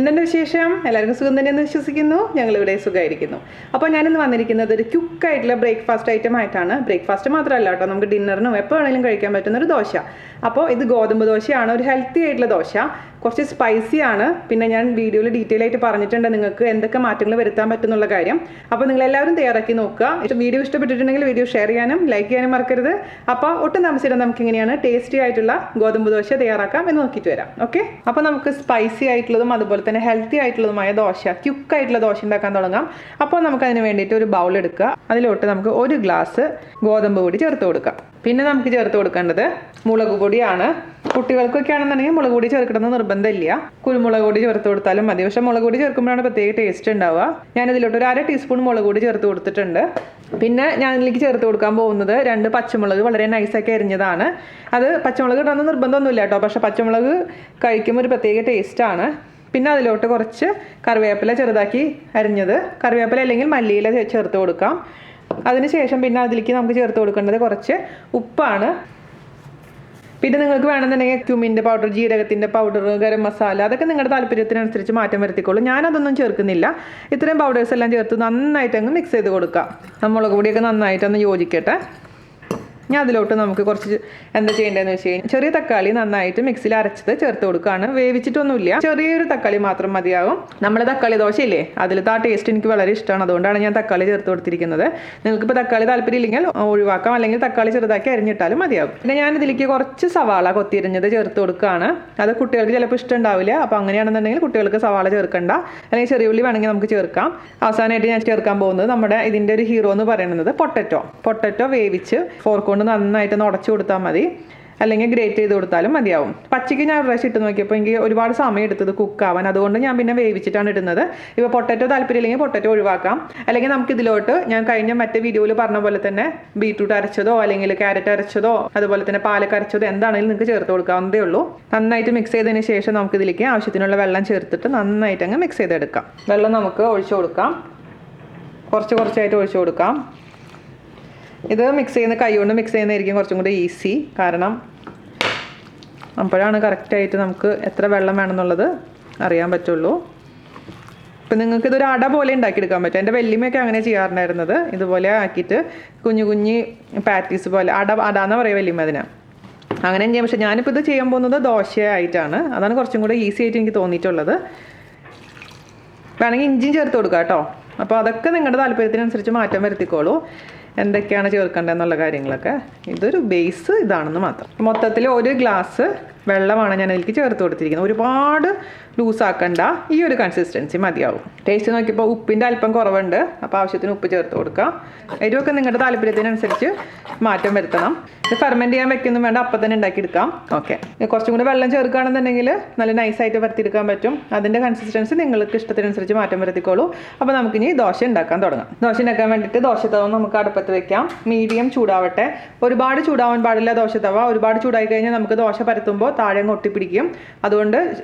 എന്തുണ്ട് വിശേഷം? എല്ലാവർക്കും സുഖം തന്നെയെന്ന് വിശ്വസിക്കുന്നു. ഞങ്ങളിവിടെ സുഖമായിരിക്കുന്നു. അപ്പോൾ ഞാനിന്ന് വന്നിരിക്കുന്നത് ഒരു ക്വിക്കായിട്ടുള്ള ബ്രേക്ക്ഫാസ്റ്റ് ഐറ്റം ആയിട്ടാണ്. ബ്രേക്ക്ഫാസ്റ്റ് മാത്രമല്ല കേട്ടോ, നമുക്ക് ഡിന്നറിനും എപ്പോൾ വേണമെങ്കിലും കഴിക്കാൻ പറ്റുന്ന ഒരു ദോശ. അപ്പോൾ ഇത് ഗോതമ്പ് ദോശയാണ്, ഒരു ഹെൽത്തി ആയിട്ടുള്ള ദോശ. കുറച്ച് സ്പൈസി ആണ്. പിന്നെ ഞാൻ വീഡിയോയിൽ ഡീറ്റെയിൽ ആയിട്ട് പറഞ്ഞിട്ടുണ്ട് നിങ്ങൾക്ക് എന്തൊക്കെ മാറ്റങ്ങൾ വരുത്താൻ പറ്റുന്നുള്ള കാര്യം. അപ്പോൾ നിങ്ങൾ എല്ലാവരും തയ്യാറാക്കി നോക്കുക. വീഡിയോ ഇഷ്ടപ്പെട്ടിട്ടുണ്ടെങ്കിൽ വീഡിയോ ഷെയർ ചെയ്യാനും ലൈക്ക് ചെയ്യാനും മറക്കരുത്. അപ്പോൾ ഒട്ടും താമസിച്ചിട്ട് നമുക്ക് ഇങ്ങനെയാണ് ടേസ്റ്റി ആയിട്ടുള്ള ഗോതമ്പ് ദോശ തയ്യാറാക്കാം എന്ന് നോക്കിയിട്ട് വരാം. ഓക്കെ, അപ്പോൾ നമുക്ക് സ്പൈസി ആയിട്ടുള്ളതും അതുപോലെ തന്നെ ഹെൽത്തി ആയിട്ടുള്ളതുമായ ദോശ, ക്വിക്കായിട്ടുള്ള ദോശ ഉണ്ടാക്കാൻ തുടങ്ങാം. അപ്പോൾ നമുക്ക് അതിന് വേണ്ടിയിട്ട് ഒരു ബൗൾ എടുക്കുക. അതിലോട്ട് നമുക്ക് 1 ഗ്ലാസ് ഗോതമ്പ് പൊടി ചേർത്ത് കൊടുക്കാം. പിന്നെ നമുക്ക് ചേർത്ത് കൊടുക്കേണ്ടത് മുളക് പൊടിയാണ്. കുട്ടികൾക്കൊക്കെ ആണെന്നുണ്ടെങ്കിൽ മുളക് പൊടി ചേർക്കണമെന്ന് നിർബന്ധമില്ല, കുരുമുളക് പൊടി ചേർത്ത് കൊടുത്താലും മതി. പക്ഷേ മുളക് പൊടി ചേർക്കുമ്പോഴാണ് പ്രത്യേക ടേസ്റ്റ് ഉണ്ടാവുക. ഞാനിതിലോട്ട് ഒരു 1/2 ടീസ്പൂൺ മുളക് പൊടി ചേർത്ത് കൊടുത്തിട്ടുണ്ട്. പിന്നെ ഞാൻ ഇതിലേക്ക് ചേർത്ത് കൊടുക്കാൻ പോകുന്നത് 2 പച്ചമുളക് വളരെ നൈസാക്കി അരിഞ്ഞതാണ്. അത് പച്ചമുളക് ഇടണമെന്ന് നിർബന്ധമൊന്നുമില്ല കേട്ടോ, പക്ഷേ പച്ചമുളക് കഴിക്കുമ്പോൾ ഒരു പ്രത്യേക ടേസ്റ്റാണ്. പിന്നെ അതിലോട്ട് കുറച്ച് കറിവേപ്പില ചെറുതാക്കി അരിഞ്ഞത്, കറിവേപ്പില അല്ലെങ്കിൽ മല്ലിയില ചേർത്ത് കൊടുക്കാം. അതിനുശേഷം പിന്നെ അതിലേക്ക് നമുക്ക് ചേർത്ത് കൊടുക്കേണ്ടത് കുറച്ച് ഉപ്പാണ്. പിന്നെ നിങ്ങൾക്ക് വേണമെന്നുണ്ടെങ്കിൽ ക്യുമിൻ്റെ പൗഡർ, ജീരകത്തിൻ്റെ പൗഡർ, ഗരം മസാല, അതൊക്കെ നിങ്ങളുടെ താല്പര്യത്തിനനുസരിച്ച് മാറ്റം വരുത്തിക്കോളൂ. ഞാനതൊന്നും ചേർക്കുന്നില്ല. ഇത്രയും പൗഡേഴ്സ് എല്ലാം ചേർത്ത് നന്നായിട്ട് അങ്ങ് മിക്സ് ചെയ്ത് കൊടുക്കാം. മുളക് പൊടിയൊക്കെ നന്നായിട്ടൊന്ന് യോജിക്കട്ടെ. ഞാൻ അതിലോട്ട് നമുക്ക് കുറച്ച് എന്താ ചെയ്യേണ്ടതെന്ന് വെച്ച് കഴിഞ്ഞാൽ ചെറിയ തക്കാളി നന്നായിട്ട് മിക്സിയിൽ അരച്ചത് ചേർത്ത് കൊടുക്കുകയാണ്. വേവിച്ചിട്ടൊന്നുമില്ല, ചെറിയൊരു തക്കാളി മാത്രം മതിയാകും. നമ്മുടെ തക്കാളി ദോശയില്ലേ, അതിലത്തെ ആ ടേസ്റ്റ് എനിക്ക് വളരെ ഇഷ്ടമാണ്. അതുകൊണ്ടാണ് ഞാൻ തക്കാളി ചേർത്ത് കൊടുത്തിരിക്കുന്നത്. നിങ്ങൾക്കിപ്പോൾ തക്കാളി താല്പര്യം ഇല്ലെങ്കിൽ ഒഴിവാക്കാം, അല്ലെങ്കിൽ തക്കാളി ചെറുതാക്കി അരിഞ്ഞിട്ടാലും മതിയാകും. പിന്നെ ഞാൻ ഇതിലേക്ക് കുറച്ച് സവാള കൊത്തിയരിഞ്ഞത് ചേർത്ത് കൊടുക്കുകയാണ്. അത് കുട്ടികൾക്ക് ചിലപ്പോൾ ഇഷ്ടം ഉണ്ടാവില്ല. അപ്പോൾ അങ്ങനെയാണെന്നുണ്ടെങ്കിൽ കുട്ടികൾക്ക് സവാള ചേർക്കണ്ട, അല്ലെങ്കിൽ ചെറിയ ഉള്ളി വേണമെങ്കിൽ നമുക്ക് ചേർക്കാം. അവസാനമായിട്ട് ഞാൻ ചേർക്കാൻ പോകുന്നത് നമ്മുടെ ഇതിൻ്റെ ഒരു ഹീറോ എന്ന് പറയുന്നത് പൊട്ടറ്റോ വേവിച്ച് ഫോർക്ക് നന്നായിട്ട് ഉടച്ചു കൊടുത്താൽ മതി, അല്ലെങ്കിൽ ഗ്രേറ്റ് ചെയ്ത് കൊടുത്താലും മതിയാവും. പച്ചയ്ക്ക് ഞാൻ പ്രാവശ്യം ഇട്ട് നോക്കിയപ്പോൾ എനിക്ക് ഒരുപാട് സമയം എടുത്തത് കുക്കാവാൻ, അതുകൊണ്ട് ഞാൻ പിന്നെ വേവിച്ചിട്ടാണ് ഇടുന്നത്. ഇപ്പോൾ പൊട്ടറ്റോ താല്പര്യം ഇല്ലെങ്കിൽ പൊട്ടറ്റോ ഒഴിവാക്കാം. അല്ലെങ്കിൽ നമുക്ക് ഇതിലോട്ട് ഞാൻ കഴിഞ്ഞ മറ്റേ വീഡിയോയിൽ പറഞ്ഞ പോലെ തന്നെ ബീട്രൂട്ട് അരച്ചതോ അല്ലെങ്കിൽ ക്യാരറ്റ് അരച്ചതോ അതുപോലെ തന്നെ പാലക്ക അരച്ചതോ എന്താണെങ്കിലും നിങ്ങൾക്ക് ചേർത്ത് കൊടുക്കാവുന്നതേ ഉള്ളൂ. നന്നായിട്ട് മിക്സ് ചെയ്തതിന് ശേഷം നമുക്കിതിലേക്ക് ആവശ്യത്തിനുള്ള വെള്ളം ചേർത്തിട്ട് നന്നായിട്ട് അങ്ങ് മിക്സ് ചെയ്തെടുക്കാം. വെള്ളം നമുക്ക് ഒഴിച്ചു കൊടുക്കാം, കുറച്ചായിട്ട് ഒഴിച്ചു കൊടുക്കാം. ഇത് മിക്സ് ചെയ്യുന്ന കൈ കൊണ്ട് മിക്സ് ചെയ്യുന്നതായിരിക്കും കുറച്ചും കൂടി ഈസി, കാരണം അപ്പോഴാണ് കറക്റ്റായിട്ട് നമുക്ക് എത്ര വെള്ളം വേണമെന്നുള്ളത് അറിയാൻ പറ്റുള്ളൂ. ഇപ്പം നിങ്ങൾക്ക് ഇതൊരു അട പോലെ ഉണ്ടാക്കിയെടുക്കാൻ പറ്റും. എൻ്റെ വല്യമ്മയൊക്കെ അങ്ങനെ ചെയ്യാറുണ്ടായിരുന്നത്. ഇതുപോലെ ആക്കിയിട്ട് കുഞ്ഞു പാറ്റീസ് പോലെ അടാന്ന് പറയുക വല്യമ്മ അതിന്. അങ്ങനെ ചെയ്യാം. പക്ഷേ ഞാനിപ്പോൾ ഇത് ചെയ്യാൻ പോകുന്നത് ദോശയായിട്ടാണ്. അതാണ് കുറച്ചും കൂടെ ഈസി ആയിട്ട് എനിക്ക് തോന്നിയിട്ടുള്ളത്. വേണമെങ്കിൽ ഇഞ്ചിയും ചേർത്ത് കൊടുക്കാം കേട്ടോ. അപ്പോൾ അതൊക്കെ നിങ്ങളുടെ താല്പര്യത്തിനനുസരിച്ച് മാറ്റം വരുത്തിക്കോളൂ, എന്തൊക്കെയാണ് ചേർക്കേണ്ടതെന്നുള്ള കാര്യങ്ങളൊക്കെ. ഇതൊരു ബേസ് ഇതാണെന്ന് മാത്രം. മൊത്തത്തിൽ 1 ഗ്ലാസ് വെള്ളമാണ് ഞാൻ അതിലേക്ക് ചേർത്ത് കൊടുത്തിരിക്കുന്നത്. ഒരുപാട് ലൂസാക്കണ്ട, ഈ ഒരു കൺസിസ്റ്റൻസി മതിയാവും. ടേസ്റ്റ് നോക്കിയപ്പോൾ ഉപ്പിൻ്റെ അല്പം കുറവുണ്ട്, അപ്പോൾ ആവശ്യത്തിന് ഉപ്പ് ചേർത്ത് കൊടുക്കാം. എരിവൊക്കെ നിങ്ങളുടെ താല്പര്യത്തിനനുസരിച്ച് മാറ്റം വരുത്തണം. ഇത് ഫെർമെൻറ്റ് ചെയ്യാൻ വെക്കൊന്നും വേണ്ട, അപ്പം തന്നെ ഉണ്ടാക്കിയെടുക്കാം. ഓക്കെ, കുറച്ചും കൂടി വെള്ളം ചേർക്കുകയാണെന്നുണ്ടെങ്കിൽ നല്ല നൈസായിട്ട് വരുത്തിയെടുക്കാൻ പറ്റും. അതിൻ്റെ കൺസിസ്റ്റൻസി നിങ്ങൾക്ക് ഇഷ്ടത്തിനനുസരിച്ച് മാറ്റം വരുത്തിക്കോളൂ. അപ്പോൾ നമുക്കിനി ദോശ ഉണ്ടാക്കാൻ തുടങ്ങാം. ദോശ ഉണ്ടാക്കാൻ വേണ്ടിയിട്ട് ദോശ തവ നമുക്ക് അടുപ്പത്ത് വെക്കാം. മീഡിയം ചൂടാവട്ടെ. ഒരുപാട് ചൂടാവാൻ പാടില്ല ദോശ തവ. ഒരുപാട് ചൂടായി കഴിഞ്ഞാൽ നമുക്ക് ദോശ പരത്തുമ്പോൾ താഴെ ഒട്ടിപ്പിടിക്കും. അതുകൊണ്ട്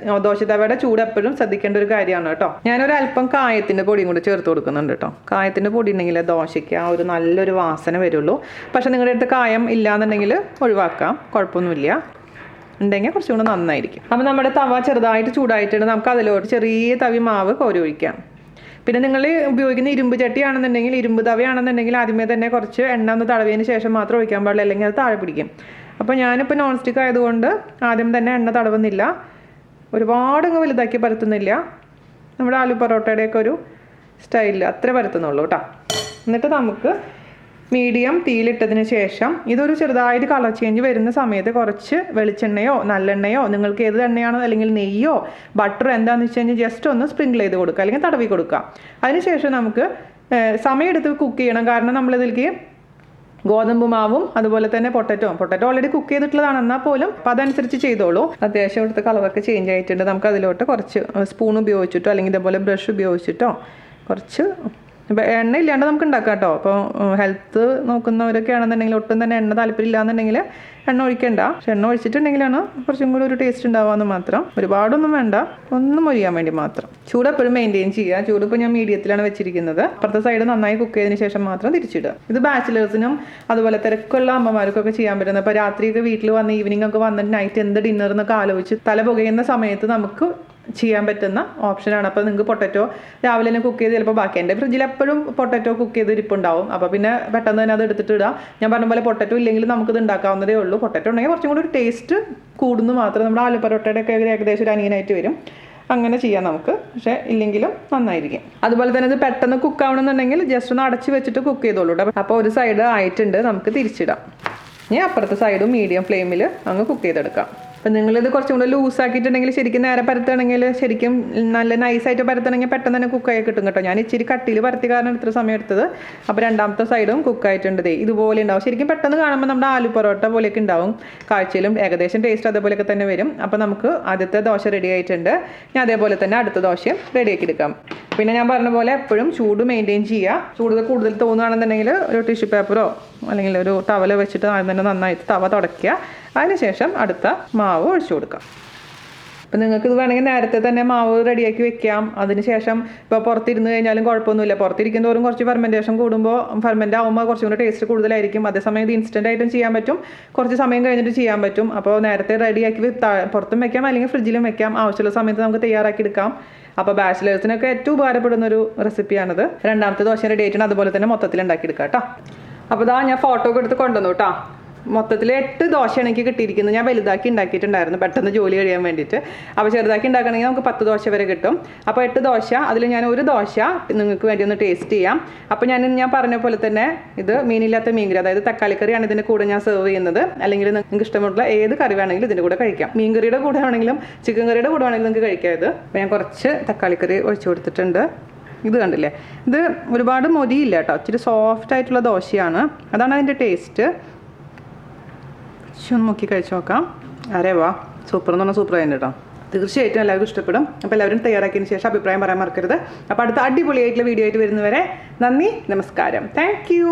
ദോശ തവയുടെ ചൂട് എപ്പോഴും ശ്രദ്ധിക്കേണ്ട ഒരു കാര്യമാണ് കേട്ടോ. ഞാനൊരു അല്പം കായത്തിൻ്റെ പൊടിയും കൂടി ചേർത്ത് കൊടുക്കുന്നുണ്ട് കേട്ടോ. കായത്തിൻ്റെ പൊടി ഉണ്ടെങ്കിൽ ദോശയ്ക്ക് ആ ഒരു നല്ലൊരു വാസന വരുള്ളൂ. പക്ഷേ നിങ്ങളുടെ അടുത്ത് കായം ഇല്ലാന്നുണ്ടെങ്കിൽ ഒഴിവാക്കാം, കുഴപ്പമൊന്നുമില്ല. ഉണ്ടെങ്കിൽ കുറച്ചും കൂടെ നന്നായിരിക്കും. അപ്പോൾ നമ്മുടെ തവ ചെറുതായിട്ട് ചൂടായിട്ടുണ്ട്. നമുക്ക് അതിലോട്ട് ചെറിയ തവി മാവ് കോരി ഒഴിക്കാം. പിന്നെ നിങ്ങൾ ഉപയോഗിക്കുന്ന ഇരുമ്പ് ചട്ടിയാണെന്നുണ്ടെങ്കിൽ, ഇരുമ്പ് തവയാണെന്നുണ്ടെങ്കിൽ ആദ്യമേ തന്നെ കുറച്ച് എണ്ണ ഒന്ന് തടവിയതിന് ശേഷം മാത്രം ഒഴിക്കാൻ പാടില്ല, അല്ലെങ്കിൽ അത് താഴെ പിടിക്കും. അപ്പോൾ ഞാനിപ്പോൾ നോൺ സ്റ്റിക്ക് ആയതുകൊണ്ട് ആദ്യം തന്നെ എണ്ണ തടവുന്നില്ല, ഒരുപാടങ്ങ് വലുതാക്കി പരത്തുന്നില്ല. നമ്മുടെ ആലു പൊറോട്ടയുടെയൊക്കെ ഒരു സ്റ്റൈലിൽ അത്ര പരത്തുന്നുള്ളൂ കേട്ടോ. എന്നിട്ട് നമുക്ക് മീഡിയം തീയിലിട്ടതിന് ശേഷം ഇതൊരു ചെറുതായിട്ട് കളർ ചേഞ്ച് വരുന്ന സമയത്ത് കുറച്ച് വെളിച്ചെണ്ണയോ നല്ലെണ്ണയോ, നിങ്ങൾക്ക് ഏത് എണ്ണയാണോ അല്ലെങ്കിൽ നെയ്യോ ബട്ടറോ എന്താണെന്ന് വെച്ച് കഴിഞ്ഞാൽ ജസ്റ്റ് ഒന്ന് സ്പ്രിങ്കിൾ ചെയ്ത് കൊടുക്കുക, അല്ലെങ്കിൽ തടവി കൊടുക്കുക. അതിനുശേഷം നമുക്ക് സമയമെടുത്ത് കുക്ക് ചെയ്യണം, കാരണം നമ്മളിതിലേക്ക് ഗോതമ്പ് മാവും അതുപോലെ തന്നെ പൊട്ടറ്റോ ഓൾറെഡി കുക്ക് ചെയ്തിട്ടുള്ളതാണ്. എന്നാൽ പോലും അപ്പോൾ അതനുസരിച്ച് ചെയ്തോളൂ. അത്യാവശ്യം ഇവിടുത്തെ കളറൊക്കെ ചേഞ്ച് ആയിട്ടുണ്ട്. നമുക്ക് അതിലോട്ട് കുറച്ച് സ്പൂൺ ഉപയോഗിച്ചിട്ടോ അല്ലെങ്കിൽ ഇതേപോലെ ബ്രഷ് ഉപയോഗിച്ചിട്ടോ കുറച്ച് ഇപ്പോൾ എണ്ണ ഇല്ലാണ്ട് നമുക്ക് ഉണ്ടാക്കാം കേട്ടോ. അപ്പോൾ ഹെൽത്ത് നോക്കുന്നവരൊക്കെ ആണെന്നുണ്ടെങ്കിൽ ഒട്ടും തന്നെ എണ്ണ താല്പര്യം ഇല്ലാന്നുണ്ടെങ്കിൽ എണ്ണ ഒഴിക്കണ്ട. പക്ഷെ എണ്ണ ഒഴിച്ചിട്ടുണ്ടെങ്കിലാണ് കുറച്ചും കൂടി ഒരു ടേസ്റ്റ് ഉണ്ടാവാമെന്ന് മാത്രം. ഒരുപാടൊന്നും വേണ്ട, ഒന്ന് മൊരിയാൻ വേണ്ടി മാത്രം. ചൂട് എപ്പോഴും മെയിൻറ്റെയിൻ ചെയ്യുക. ചൂട് ഇപ്പോൾ ഞാൻ മീഡിയത്തിലാണ് വെച്ചിരിക്കുന്നത്. അപ്പുറത്തെ സൈഡ് നന്നായി കുക്ക് ചെയ്തതിന് ശേഷം മാത്രം തിരിച്ചിടുക. ഇത് ബാച്ചിലേഴ്സിനും അതുപോലെ തിരക്കുള്ള അമ്മമാർക്കൊക്കെ ചെയ്യാൻ പറ്റുന്നത്. അപ്പോൾ രാത്രിയൊക്കെ വീട്ടിൽ വന്ന് ഈവനിങ് ഒക്കെ വന്നിട്ട് നൈറ്റ് എന്ത് ഡിന്നർ എന്നൊക്കെ ആലോചിച്ച് തല പുകയുന്ന സമയത്ത് നമുക്ക് ചെയ്യാൻ പറ്റുന്ന ഓപ്ഷനാണ്. അപ്പോൾ നിങ്ങൾക്ക് പൊട്ടറ്റോ രാവിലെ തന്നെ കുക്ക് ചെയ്ത് ചിലപ്പോൾ ബാക്കി എൻ്റെ ഫ്രിഡ്ജിൽ എപ്പോഴും പൊട്ടറ്റോ കുക്ക് ചെയ്ത് ഇരിപ്പുണ്ടാവും. അപ്പോൾ പിന്നെ പെട്ടെന്ന് തന്നെ അത് എടുത്തിട്ട് ഇടാം. ഞാൻ പറഞ്ഞ പോലെ പൊട്ടറ്റോ ഇല്ലെങ്കിൽ നമുക്കിത് ഉണ്ടാക്കാവുന്നതേ ഉള്ളൂ. പൊട്ടറ്റോ ഉണ്ടെങ്കിൽ കുറച്ചും കൂടി ഒരു ടേസ്റ്റ് കൂടുന്നു മാത്രം. നമ്മുടെ ആലു പൊറോട്ടയുടെ ഒക്കെ ഏകദേശം ഒരു അനിയനായിട്ട് വരും. അങ്ങനെ ചെയ്യാം നമുക്ക്. പക്ഷേ ഇല്ലെങ്കിലും നന്നായിരിക്കും. അതുപോലെ തന്നെ ഇത് പെട്ടെന്ന് കുക്ക് ആവണമെന്നുണ്ടെങ്കിൽ ജസ്റ്റ് ഒന്ന് അടച്ച് വെച്ചിട്ട് കുക്ക് ചെയ്തോളൂ. അപ്പോൾ ഒരു സൈഡ് ആയിട്ടുണ്ട്, നമുക്ക് തിരിച്ചിടാം. ഇനി അപ്പുറത്തെ സൈഡും മീഡിയം ഫ്ലെയിമിൽ അങ്ങ് കുക്ക് ചെയ്തെടുക്കാം. അപ്പം നിങ്ങളിത് കുറച്ചും കൂടെ ലൂസാക്കിയിട്ടുണ്ടെങ്കിൽ ശരിക്കും നേരെ പരത്തുകയാണെങ്കിൽ ശരിക്കും നല്ല നൈസായിട്ട് പരത്തണമെങ്കിൽ പെട്ടെന്ന് തന്നെ കുക്കായി കിട്ടും കേട്ടോ. ഞാൻ ഇച്ചിരി കട്ടിയിൽ പരത്തി കാരണം ഇത്ര സമയം എടുത്തത്. അപ്പോൾ രണ്ടാമത്തെ സൈഡും കുക്കായിട്ടുണ്ട്. ഇതുപോലെ ഉണ്ടാവും. ശരിക്കും പെട്ടെന്ന് കാണുമ്പോൾ നമ്മുടെ ആലു പൊറോട്ട പോലെയൊക്കെ ഉണ്ടാവും. കാഴ്ചയിലും ഏകദേശം ടേസ്റ്റ് അതേപോലെയൊക്കെ തന്നെ വരും. അപ്പോൾ നമുക്ക് ആദ്യത്തെ ദോശ റെഡി ആയിട്ടുണ്ട്. ഞാൻ അതേപോലെ തന്നെ അടുത്ത ദോശയും റെഡിയാക്കി എടുക്കാം. പിന്നെ ഞാൻ പറഞ്ഞ പോലെ എപ്പോഴും ചൂട് മെയിൻറ്റെയിൻ ചെയ്യുക. ചൂട് കൂടുതൽ തോന്നുകയാണെന്നുണ്ടെങ്കിൽ ഒരു ടിഷ്യൂ പേപ്പറോ അല്ലെങ്കിൽ ഒരു ടവൽ വെച്ചിട്ട് ആദ്യം തന്നെ നന്നായിട്ട് തവ തുടയ്ക്കുക. അതിനുശേഷം അടുത്ത മാവ് ഒഴിച്ചു കൊടുക്കാം. അപ്പം നിങ്ങൾക്ക് ഇത് വേണമെങ്കിൽ നേരത്തെ തന്നെ മാവ് റെഡിയാക്കി വെക്കാം. അതിനുശേഷം ഇപ്പോൾ പുറത്തിരുന്ന് കഴിഞ്ഞാലും കുഴപ്പമൊന്നുമില്ല. പുറത്തിരിക്കും തോറും കുറച്ച് ഫെർമെൻറ്റേഷൻ കൂടുമ്പോൾ ഫെർമെൻ്റ് ആകുമ്പോൾ കുറച്ചും കൂടി ടേസ്റ്റ് കൂടുതലായിരിക്കും. അതേസമയം ഇത് ഇൻസ്റ്റൻ്റ് ആയിട്ടും ചെയ്യാൻ പറ്റും, കുറച്ച് സമയം കഴിഞ്ഞിട്ട് ചെയ്യാൻ പറ്റും. അപ്പോൾ നേരത്തെ റെഡിയാക്കി പുറത്തും വെക്കാം അല്ലെങ്കിൽ ഫ്രിഡ്ജിലും വെക്കാം. ആവശ്യമുള്ള സമയത്ത് നമുക്ക് തയ്യാറാക്കി എടുക്കാം. അപ്പോൾ ബാച്ചിലേഴ്സിനൊക്കെ ഏറ്റവും ഉപകാരപ്പെടുന്നൊരു റെസിപ്പിയാണിത്. രണ്ടാമത്തെ ദോശ റെഡി ആയിട്ടാണ് അതുപോലെ തന്നെ മൊത്തത്തിൽ ഉണ്ടാക്കിയെടുക്കാം കേട്ടോ. അപ്പോൾ ഇതാ ഞാൻ ഫോട്ടോ ഒക്കെ എടുത്ത് കൊണ്ടുവന്നു കേട്ടോ. മൊത്തത്തിൽ 8 ദോശയാണ് എനിക്ക് കിട്ടിയിരിക്കുന്നത്. ഞാൻ വലുതാക്കി ഉണ്ടാക്കിയിട്ടുണ്ടായിരുന്നു പെട്ടെന്ന് ജോലി കഴിയാൻ വേണ്ടിയിട്ട്. അപ്പോൾ ചെറുതാക്കി ഉണ്ടാക്കണമെങ്കിൽ നമുക്ക് 10 ദോശ വരെ കിട്ടും. അപ്പോൾ 8 ദോശ, അതിൽ ഞാൻ ഒരു ദോശ നിങ്ങൾക്ക് വേണ്ടി ഒന്ന് ടേസ്റ്റ് ചെയ്യാം. അപ്പോൾ ഞാൻ പറഞ്ഞ പോലെ തന്നെ ഇത് മീനില്ലാത്ത മീൻകറി, അതായത് തക്കാളിക്കറിയാണ് ഇതിൻ്റെ കൂടെ ഞാൻ സെർവ് ചെയ്യുന്നത്. അല്ലെങ്കിൽ നിങ്ങൾക്ക് ഇഷ്ടമുള്ള ഏത് കറി വേണമെങ്കിലും ഇതിൻ്റെ കൂടെ കഴിക്കാം. മീൻകറിയുടെ കൂടെ ആണെങ്കിലും ചിക്കൻ കറിയുടെ കൂടെ ആണെങ്കിലും നിങ്ങൾക്ക് കഴിക്കാം. ഇത് അപ്പോൾ ഞാൻ കുറച്ച് തക്കാളിക്കറി ഒഴിച്ചു കൊടുത്തിട്ടുണ്ട്. ഇത് കണ്ടില്ലേ, ഇത് ഒരുപാട് മൊരിയില്ല കേട്ടോ, ഇച്ചിരി സോഫ്റ്റ് ആയിട്ടുള്ള ദോശയാണ്. അതാണ് അതിൻ്റെ ടേസ്റ്റ്. ഒന്ന് നോക്കി കഴിച്ചു നോക്കാം. അരേ വാ, സൂപ്പർ എന്ന് പറഞ്ഞാൽ സൂപ്പർ ആയിരുന്നു കേട്ടോ. തീർച്ചയായിട്ടും എല്ലാവർക്കും ഇഷ്ടപ്പെടും. അപ്പോൾ എല്ലാവരും തയ്യാറാക്കിയതിന് ശേഷം അഭിപ്രായം പറയാൻ മറക്കരുത്. അപ്പോൾ അടുത്ത അടിപൊളിയായിട്ടുള്ള വീഡിയോ ആയിട്ട് വരുന്നവരെ നന്ദി, നമസ്കാരം. Thank you.